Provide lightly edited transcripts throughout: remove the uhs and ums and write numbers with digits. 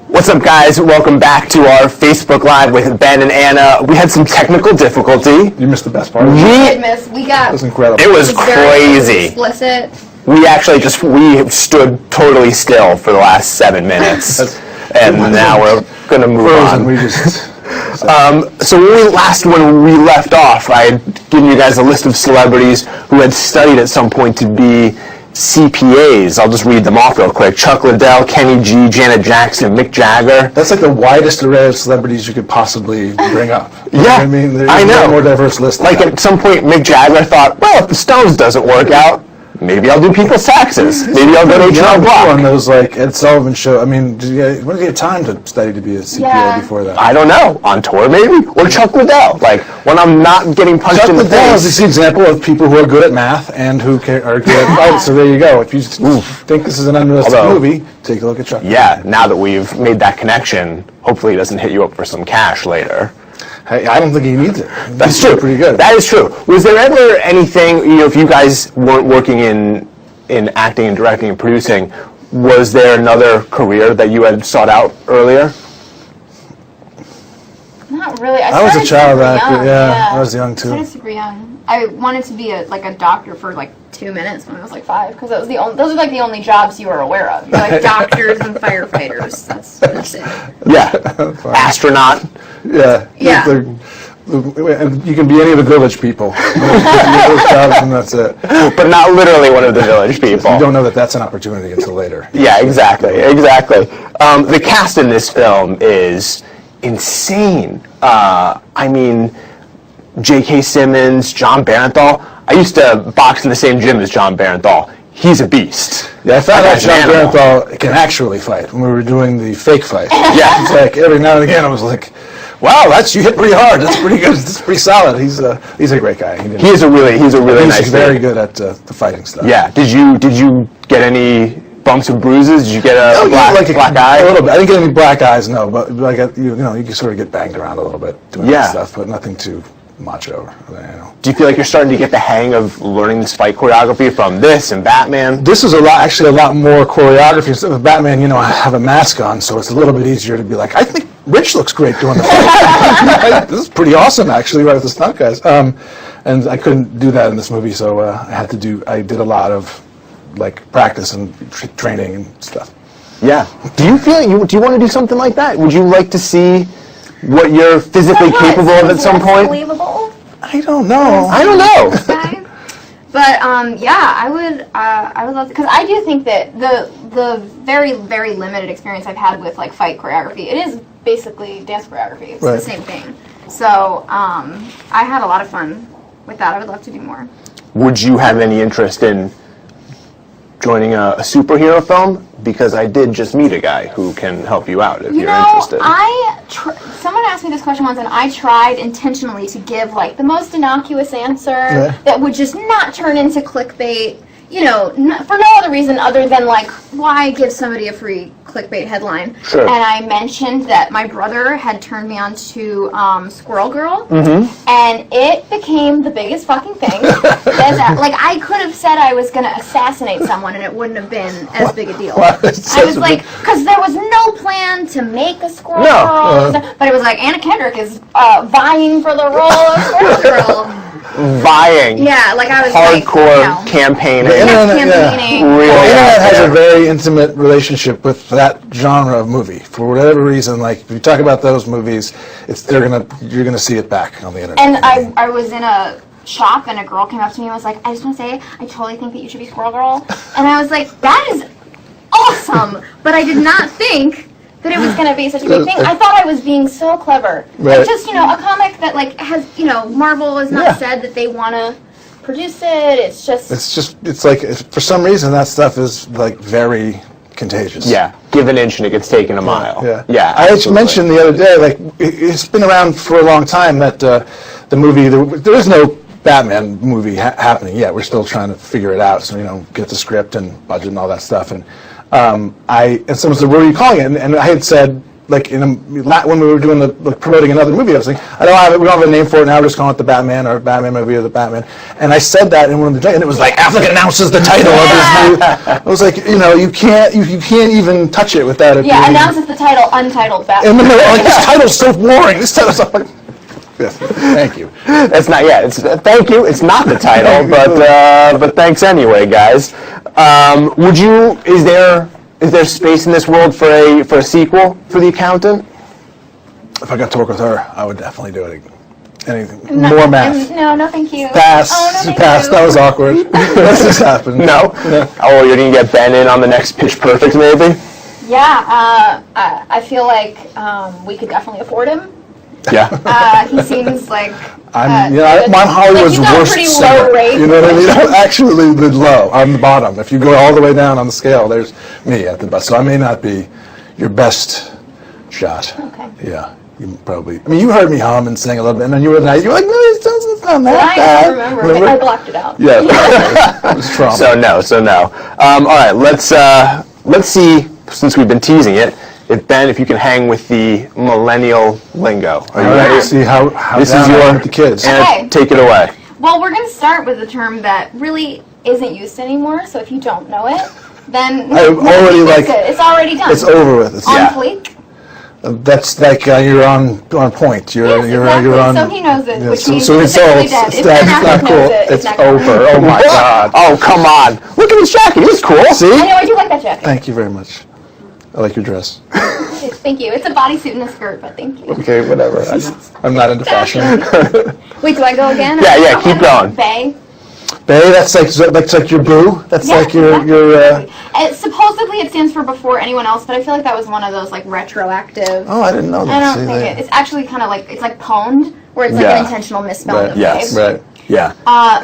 What's up, guys? Welcome back to our Facebook Live with Ben and Anna. We had some technical difficulty. You missed the best part. We did miss. It was incredible. It was crazy. Explicit. We actually we stood totally still for the last 7 minutes, and now we're going to move on. We just. So when we left off, I had given you guys a list of celebrities who had studied at some point to be CPAs. I'll just read them off real quick. Chuck Liddell, Kenny G, Janet Jackson, Mick Jagger. That's like the widest array of celebrities you could possibly bring up. You know what I mean, there's I know. a more diverse list. Like at some point, Mick Jagger thought, well, if the Stones doesn't work out, maybe I'll do people's taxes. Maybe I'll go to H&R Block. On those like Ed Sullivan show. I mean, when did you have time to study to be a CPA before that? I don't know. On tour, maybe? Or Chuck Liddell. Like, when I'm not getting punched in the face. Chuck Liddell is the example of people who are good at math and who are good at fighting. So there you go. If you think this is an unrealistic movie, take a look at Chuck. Yeah, now that we've made that connection, hopefully he doesn't hit you up for some cash later. Hey, I don't think he needs it. That's true. Pretty good. That is true. Was there ever anything, if you guys weren't working in acting and directing and producing, was there another career that you had sought out earlier? Not really. I was a child actor. Yeah, I was young too. I was super young. I wanted to be a doctor for like 2 minutes when I was like 5, because that was those are like the only jobs you were aware of. You're like doctors and firefighters. That's it. Yeah. Astronaut. Yeah. Yeah. And you can be any of the village people. Those jobs, and that's it. But not literally one of the village people. You don't know that that's an opportunity until later. Yeah, exactly. The cast in this film is insane. I mean, J.K. Simmons, John Barenthal. I used to box in the same gym as John Barenthal. He's a beast. Yeah, I found out John Barenthal can actually fight when we were doing the fake fight. Yeah. It's like every now and again I was like, wow, you hit pretty hard. That's pretty good. That's pretty solid. He's a great guy. He's a really nice He's very good at the fighting stuff. Yeah. Did you get any bumps and bruises? Did you get a black eye? A little bit. I didn't get any black eyes, no. But like you can sort of get banged around a little bit doing that stuff, but nothing too macho. Do you feel like you're starting to get the hang of learning this fight choreography from this and Batman? This is a lot more choreography. Instead of Batman, I have a mask on, so it's a little bit easier to be like, I think Rich looks great doing the fight. This is pretty awesome, actually, right with the stunt guys. And I couldn't do that in this movie, so I did a lot of practice and training and stuff. Yeah. Do you feel do you want to do something like that? Would you like to see what you're physically capable of at some point? Believable? I don't know. But I would love to, because I do think that the very, very limited experience I've had with fight choreography, it is basically dance choreography. It's the same thing. So I had a lot of fun with that. I would love to do more. Would you have any interest in joining a superhero film? Because I did just meet a guy who can help you out if you're interested. Someone asked me this question once, and I tried intentionally to give the most innocuous answer that would just not turn into clickbait. For no other reason other than why give somebody a free clickbait headline? Sure. And I mentioned that my brother had turned me on to Squirrel Girl, and it became the biggest fucking thing. I could have said I was going to assassinate someone, and it wouldn't have been as big a deal. I was because there was no plan to make a Squirrel Girl, but it was Anna Kendrick is vying for the role of Squirrel Girl. Vying. Yeah, I was hardcore campaigning. The internet has a very intimate relationship with that genre of movie. For whatever reason, if you talk about those movies, you're gonna see it back on the internet. And I was in a shop, and a girl came up to me and was like, I just want to say, I totally think that you should be Squirrel Girl. And I was like, that is awesome. But I did not think that it was going to be such a big thing. I thought I was being so clever. Right. Just, a comic that, has, Marvel has not said that they want to produce it. It's for some reason that stuff is, very contagious. Yeah. Give an inch and it gets taken a mile. Yeah. I mentioned the other day, it's been around for a long time that the movie, there is no Batman movie happening yet. We're still trying to figure it out. So, get the script and budget and all that stuff. And someone said, what are you calling it? And I had said, like when we were doing promoting another movie, I was like, we don't have a name for it now. We're just calling it the Batman or Batman movie or the Batman. And I said that in one of the, and it was like Affleck announces the title of this movie. I was like, you can't even touch it without it. Yeah, announces the title, Untitled Batman. And then they're like, this title's so boring. This title's so. Yes, thank you. It's not yet. Thank you. It's not the title, but thanks anyway, guys. Is there space in this world for a sequel for The Accountant? If I got to work with her, I would definitely do it. Anything more math? No, thank you. Pass. Oh, no, Pass. That was awkward. Let's just happen. No. Oh, you're gonna get Ben in on the next Pitch Perfect, maybe? Yeah. I feel like we could definitely afford him. Yeah. He seems like I'm Hollywood's you've got a worst pretty singer. low rate. You know what I mean? I'm actually the low. I'm the bottom. If you go all the way down on the scale, there's me at the bottom. So I may not be your best shot. Okay. Yeah. You probably. I mean, you heard me hum and sing a little bit, and then you were like, "No, it's not that bad." I remember. I blocked it out. Yeah. It was trauma. So no. All right. Let's see. Since we've been teasing it, if you can hang with the millennial lingo. Are you ready? See how This is your with the kids. Anna, Okay. take it away. Well, we're going to start with a term that really isn't used anymore. So if you don't know it, then it's already done. It's over with. It's, on fleek. That's like you're on point. You're on. So he knows it, which means so it's dead. If that's Ben not Affleck cool. knows it, It's not over. cool. Oh my God. Oh, come on. Look at his jacket. He's cool. See? I know, I do like that jacket. Thank you very much. I like your dress. Thank you. It's a bodysuit and a skirt, but thank you. Okay, whatever. I'm not into fashion. Wait, do I go again? Yeah, keep going. Bae. Bae, that's like your boo. That's like your. Supposedly it stands for before anyone else, but I feel like that was one of those like retroactive. Oh, I didn't know that. I don't think it. It's actually kind of like it's like pwned, where it's like an intentional misspelling of Yes. babe. Right. Yeah.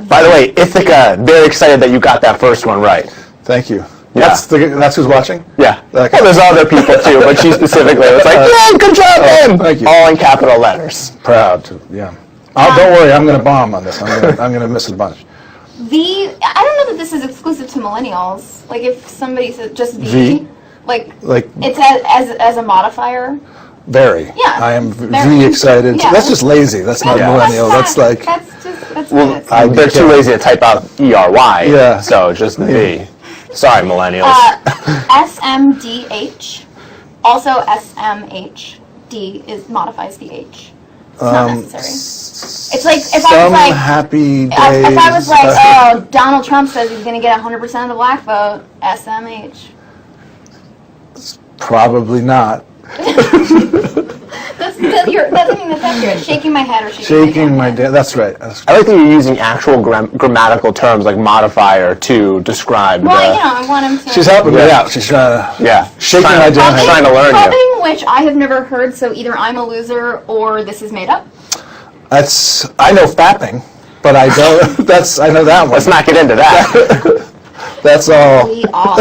By the way, Ithaca, very excited that you got that first one right. Thank you. Yeah. That's who's watching? Yeah. Okay. Well, there's other people too, but she specifically was like, "Yeah, good job, Ben." Thank you. All in capital letters. Proud to. Yeah. Don't worry, I'm going to bomb on this. I'm going to miss a bunch. I don't know that this is exclusive to millennials. Like if somebody says just V? like it's as a modifier. Very. Yeah. I am Very. V excited. Yeah. That's just lazy. That's not millennial. That's like. That's Well, good. they're too lazy to type out ERY. Yeah. So just V. Sorry, millennials. SMDH. Also SMHD modifies the H. It's not necessary. It's like if I was like happy days. if I was like, oh, Donald Trump says he's going to get 100% of the black vote, SMH. Probably not. That's accurate. Shaking my head or shaking my head. That's right. I like that you're using actual grammatical terms like modifier to describe Well, I want him to. She's helping me out. She's trying to. Shaking my damn head. Trying to learn you. Something which I have never heard, so either I'm a loser or this is made up. I know fapping, but I don't. I know that one. Let's not get into that. That's all. We all.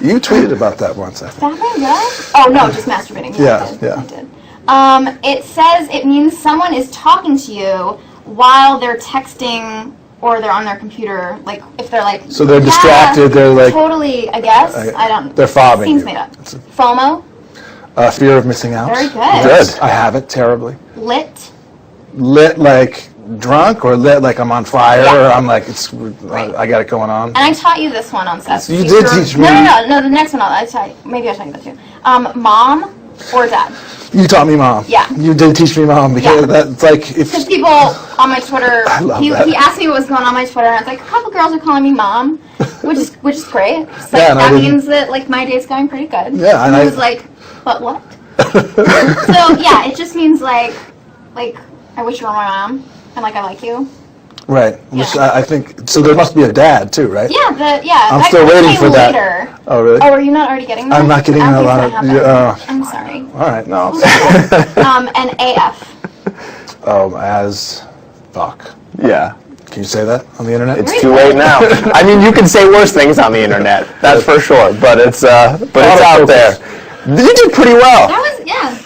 You tweeted about that once, I think. Fapping, did I? Oh, no, just masturbating. Yeah. I did. It says it means someone is talking to you while they're texting or they're on their computer. Like, if they're like... So they're distracted, they're like... Totally, I guess. I don't... They're fobbing. Seems made up. FOMO. Fear of missing out. Very good. Good. I have it terribly. Lit. Lit like drunk or lit like I'm on fire Yeah. or I'm like, I got it going on. And I taught you this one on set. You did teach me. No, the next one I taught you. Maybe I'll tell you that too. Mom or dad? You taught me mom. Yeah. You did teach me mom because that's like if Because people on my Twitter, he asked me what was going on my Twitter, and I was like, a couple girls are calling me mom, which is great. It's like, that means that like my day's going pretty good. Yeah, and I was like, but what? So yeah, it just means like I wish you were my mom, and like I like you. Right. Which I think so. There must be a dad too, right? Yeah. I'm still waiting for that. Later. Oh really? Oh, are you not already getting that? I'm not getting a lot of. I'm sorry. All right. No. And AF. As fuck. Yeah. Can you say that on the internet? It's too late now. I mean, you can say worse things on the internet. That's for sure. But it's out there. You did pretty well. That was, yeah.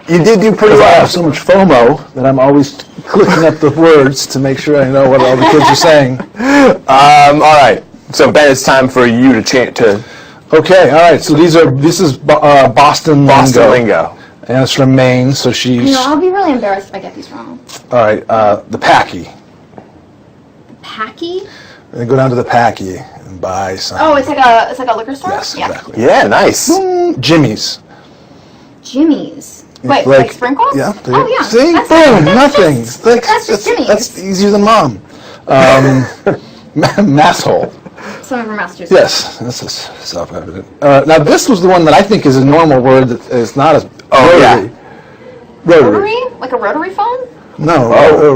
You did do pretty I well. have so much FOMO that I'm always clicking up the words to make sure I know what all the kids are saying. All right. So Ben, it's time for you to Okay, all right. So this is Boston Lingo. And it's from Maine, so she's... I'll be really embarrassed if I get these wrong. All right, the Packy. Packy? And go down to the Packy and buy some... Oh, it's like a liquor store? Yes, exactly. Yeah, nice. Jimmy's. Wait, like sprinkles? Yeah. Oh, yeah. See? That's Boom, nothing. That's just Jimmy's. That's easier than Mom. Mass hole. Some from Massachusetts. Yes, this is self-evident. Now, this was the one that I think is a normal word that is not as... Rotary. Rotary? Like a rotary phone? No,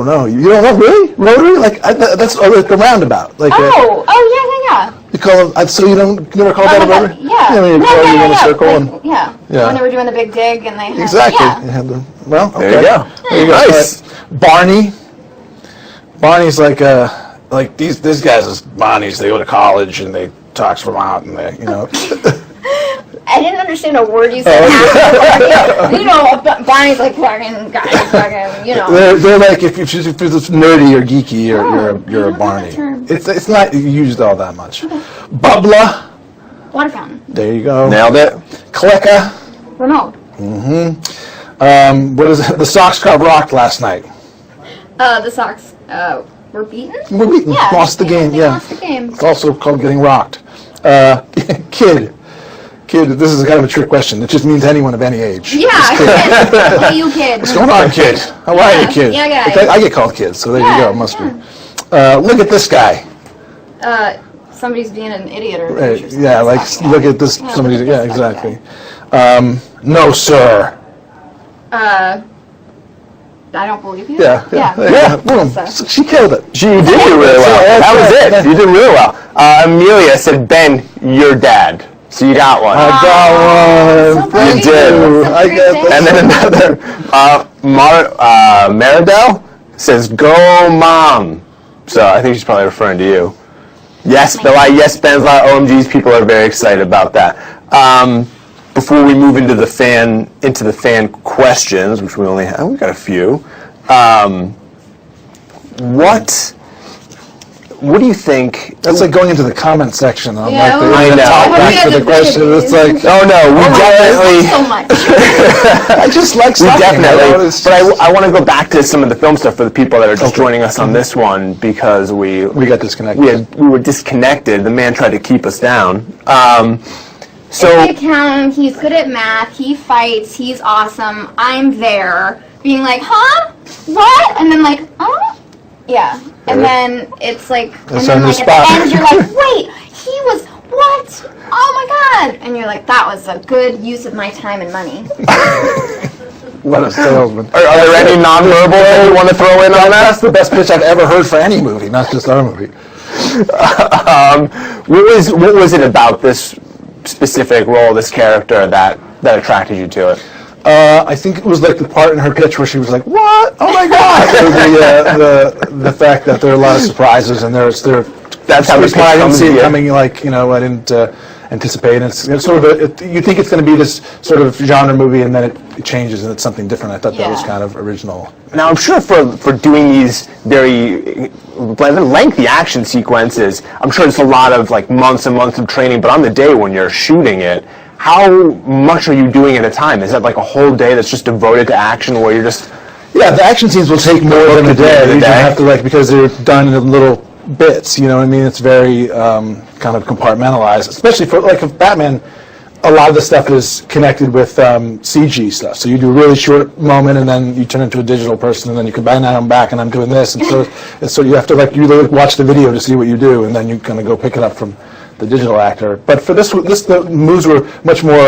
no. You don't know, really? Rotary? Like, that's like a roundabout. Like yeah. You call it, so you never call that a rotary? Yeah. You call it in a circle like, yeah. When they were doing the big dig and they had... Exactly. Yeah. You had the, well, okay. There you go. There you go. Nice. Barney. Barney's like these guys is Bonnies. They go to college and they talk from out and they, I didn't understand a word you said. Barney's like fucking guys, They're like if you're nerdy or geeky, you're a Barney. It's not used all that much. Okay. Bubbler. Water fountain. There you go. Nailed it. Clicker. Remote. Mm-hmm. What is it? The Sox got rocked last night. The Sox were beaten? We're beaten. Yeah. Lost the game, Lost the game. It's also called getting rocked. Kid, this is kind of a trick question. It just means anyone of any age. Yeah, kid. Hey, you kid. What's going on, kid? How are you, kid? Yeah. I get called kid, so there you go. It must be. Look at this guy. Somebody's being an idiot or yeah, like look at this. Somebody's exactly. No, sir. I don't believe you. Yeah. Boom. She killed it. You did do really well. That was it. You did really well. Amelia said, Ben, your dad. So you got one. I got one. You did. I get that. And then another, Maridel says, go mom. So I think she's probably referring to you. Yes, yes, Ben's a lot of OMGs. People are very excited about that. Before we move into the fan questions, which we got a few. What do you think? That's like going into the comment section. I know. Top right for the question. It's like, oh no, we definitely. So much. I just like We sucking. definitely. But I want to go back to some of the film stuff for the people that are just joining us on this one because we got disconnected. We were disconnected. The man tried to keep us down. So he's an accountant. He's good at math. He fights. He's awesome. I'm there, being like, huh? What? And then like, oh, yeah. And then it's like, and then like at the end you're like, wait, he was what? Oh my god! And you're like, that was a good use of my time and money. What a salesman. Are there any nonverbal that you want to throw in on that? That's the best pitch I've ever heard for any movie, not just our movie. What was it about this specific role, this character, that attracted you to it? I think it was like the part in her pitch where she was like, "What? Oh my god!" the fact that there are a lot of surprises and that's how the pitch I didn't see it coming. Like I didn't anticipate. And it's sort of you think it's going to be this sort of genre movie, and then it changes and it's something different. I thought that was kind of original. Now I'm sure for doing these very lengthy action sequences, I'm sure it's a lot of like months and months of training. But on the day when you're shooting it, how much are you doing at a time? Is that like a whole day that's just devoted to action where you're just... Yeah, the action scenes will take more than a day. You have to because they're done in little bits, you know what I mean? It's very kind of compartmentalized, especially for like Batman. A lot of the stuff is connected with CG stuff. So you do a really short moment and then you turn into a digital person and then you come back, now I'm back and I'm doing this. And so you have to you watch the video to see what you do and then you kind of go pick it up from the digital actor. But for this the moves were much more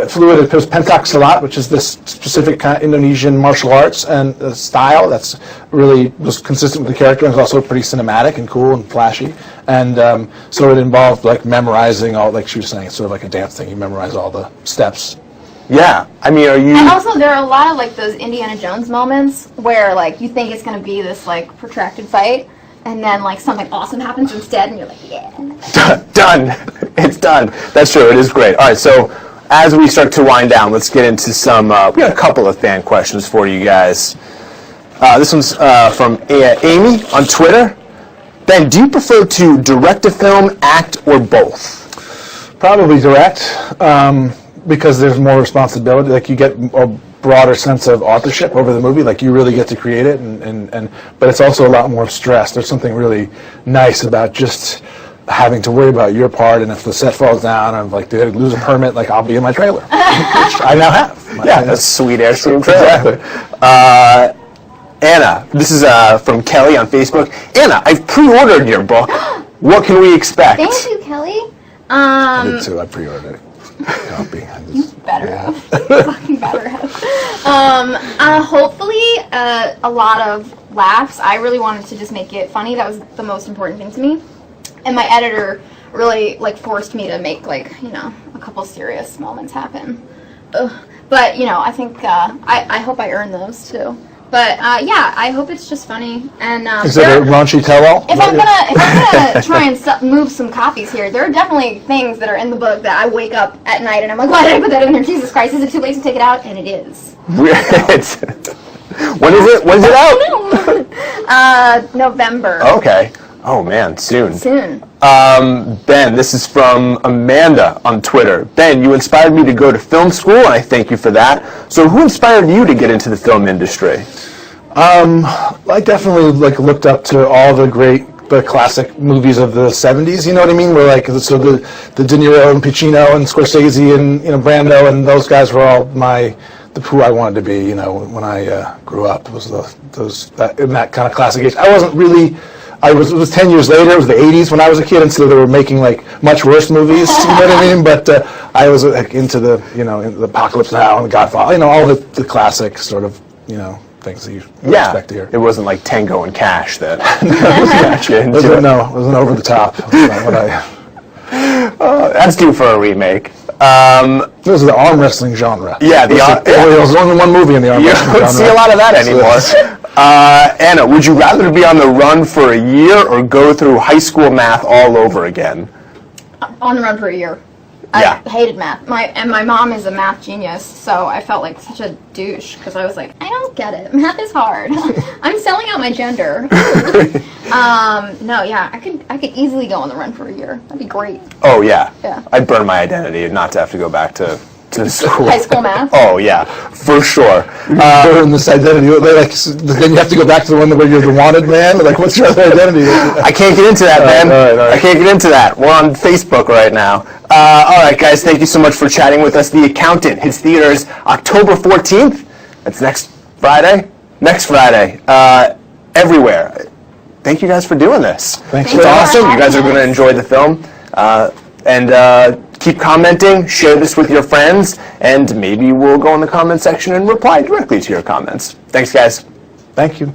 fluid. It was pentak silat, which is this specific kind of Indonesian martial arts and style that's really was consistent with the character and was also pretty cinematic and cool and flashy. And so it involved like memorizing all, like she was saying, sort of like a dance thing. You memorize all the steps. Yeah, I mean, And also, there are a lot of like those Indiana Jones moments where like you think it's going to be this like protracted fight. And then, like, something awesome happens instead, and you're like, yeah. Done. It's done. That's true. It is great. All right, so as we start to wind down, let's get into some... we got a couple of fan questions for you guys. This one's from Amy on Twitter. Ben, do you prefer to direct a film, act, or both? Probably direct, because there's more responsibility. Like, you get a broader sense of authorship over the movie. Like, you really get to create it, but it's also a lot more stress. There's something really nice about just having to worry about your part, and if the set falls down, I'm like, did I lose a permit? Like, I'll be in my trailer, which I now have. Yeah, that's sweet Airstream trailer. Exactly. Anna, this is from Kelly on Facebook. Anna, I've pre-ordered your book. What can we expect? Thank you, Kelly. I did too. I pre-ordered it. Copy. Better have. Fucking better have. Hopefully, a lot of laughs. I really wanted to just make it funny. That was the most important thing to me. And my editor really forced me to make a couple serious moments happen. Ugh. But I think I hope I earn those too. But yeah, I hope it's just funny. And is it a raunchy tell-all? If I'm gonna try and move some copies here, there are definitely things that are in the book that I wake up at night and I'm like, why did I put that in there? Jesus Christ, is it too late to take it out? And it is. When is it? When's it out? November. Okay. Oh man, soon. Soon. Ben, this is from Amanda on Twitter. Ben, you inspired me to go to film school, and I thank you for that. So who inspired you to get into the film industry? I definitely looked up to all the classic movies of the 70s, you know what I mean? Where the De Niro and Pacino and Scorsese and Brando and those guys were all who I wanted to be, when I grew up. It was in that kind of classic age. I wasn't really. It was 10 years later. It was the 80s when I was a kid, and so they were making much worse movies. You know what I mean? But I was into the the Apocalypse Now and the Godfather. All the classic sort of things that you expect to hear. It wasn't like Tango and Cash that. It wasn't over the top. That's not what that's due for a remake. This is the arm wrestling genre. Yeah, there's only one movie in the arm wrestling genre. You don't see a lot of that anymore. Anna, would you rather be on the run for a year or go through high school math all over again? On the run for a year. Yeah. I hated math. My mom is a math genius, so I felt like such a douche because I was like, I don't get it. Math is hard. I'm selling out my gender. No, yeah, I could easily go on the run for a year. That'd be great. Oh yeah. Yeah. I'd burn my identity not to have to go back to school. High school math. Oh yeah, for sure. Burn this identity. Then you have to go back to the one where you're the wanted man. What's your other identity? I can't get into that, man. All right. I can't get into that. We're on Facebook right now. All right, guys, thank you so much for chatting with us. The Accountant hits theaters October 14th. That's next Friday. Everywhere. Thank you guys for doing this. Thanks. It's awesome. You guys are going to enjoy the film. And keep commenting, share this with your friends, and maybe we'll go in the comment section and reply directly to your comments. Thanks, guys. Thank you.